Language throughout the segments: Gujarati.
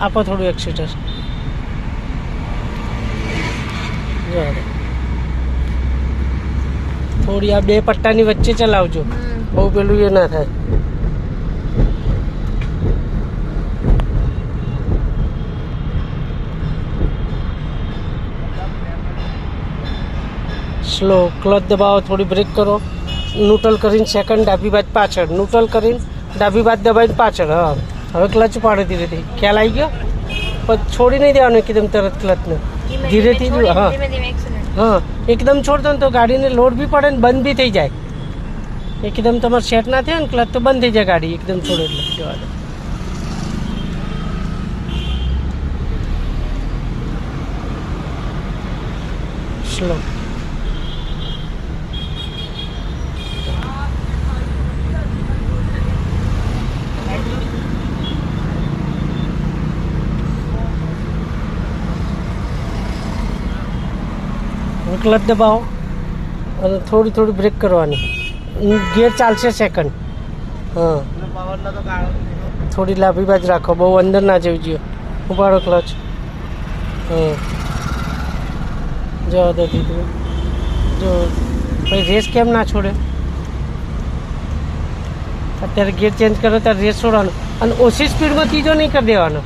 આપો થોડું એક્સિટર. થોડી આ બે પટ્ટાની વચ્ચે ચલાવજો, બહુ પેલું એ ના થાય. સ્લો. ક્લચ દબાવો, થોડી બ્રેક કરો, ન્યુટ્રલ કરીને સેકન્ડ ડાબી બાજુ પાછળ, ન્યુટ્રલ કરીને ડાબી બાજુ દબાઈને પાછળ. હા, હવે ક્લચ પાડો ધીરેથી. ખ્યાલ આવી ગયો? પણ છોડી નહીં દેવાનું એકદમ તરત ક્લચને, ધીરેથી. હા હા, એકદમ છોડતો ને તો ગાડીને લોડ બી પડે ને બંધ બી થઈ જાય. એકદમ તમારે સેટ ના થાય ને ક્લચ તો બંધ થઈ જાય ગાડી, એકદમ છોડે એટલે. જવા સ્લો. ક્લચ દબાવો અને થોડી થોડી બ્રેક કરવાની. ગિયર ચાલશે સેકન્ડ. હા, થોડી લાંબી બાજુ રાખો, બહુ અંદર ના જવી જોઈએ. ઉપાડો ક્લચ. હા, જવા દો દીધું. જો ભાઈ રેસ કેમ ના છોડે? અત્યારે ગિયર ચેન્જ કરો ત્યારે રેસ છોડવાનો અને ઓછી સ્પીડમાં ત્રીજો નહીં કરી દેવાનો.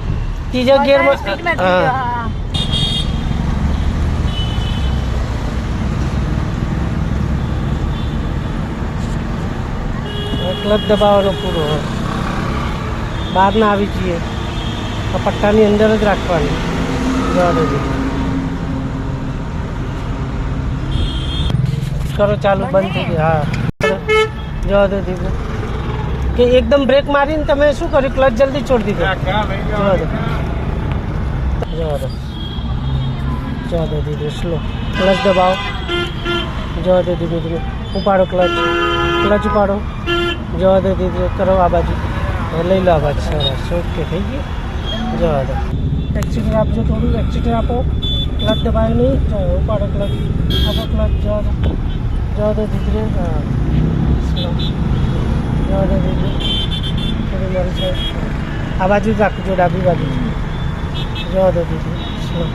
ત્રીજા ગિયરમાં. હા, ક્લચ દબાવવાનો પૂરો. બહાર ના આવી જઈએ, આ પટ્ટાની અંદર જ રાખવાની. જવા દો કરો, ચાલુ. બંધ થઈ ગયું. હા, જવા દો દીધું કે એકદમ બ્રેક મારીને તમે શું કર્યું? ક્લચ જલ્દી છોડી દીધો. જવા દો, જવા દો, જવા દો દીધું. સ્લો. ક્લચ દબાવો, જવા દો ધીમે ધીમે. ઉપાડો ક્લચ, ક્લચ ઉપાડો, જવા દો દીધું. કરો આ બાજુ, લઈ લો આ બાજુ. સરસ, ઓકે, થઈ ગયું. જવા દો. એક્સિટર આપજો, થોડું એક્સિટર આપો. ક્લચ દબાવ્યો નહીં. ઉપાડો ક્લચ, આપો ક્લચ. જવા દો, જવા દો દીધું. હા, સ્લો. જવા દો દીધું. થોડી મારી સાઈડ આ બાજુ જ રાખજો, ડાબી બાજુ. જવા દો દીધું. સ્લો.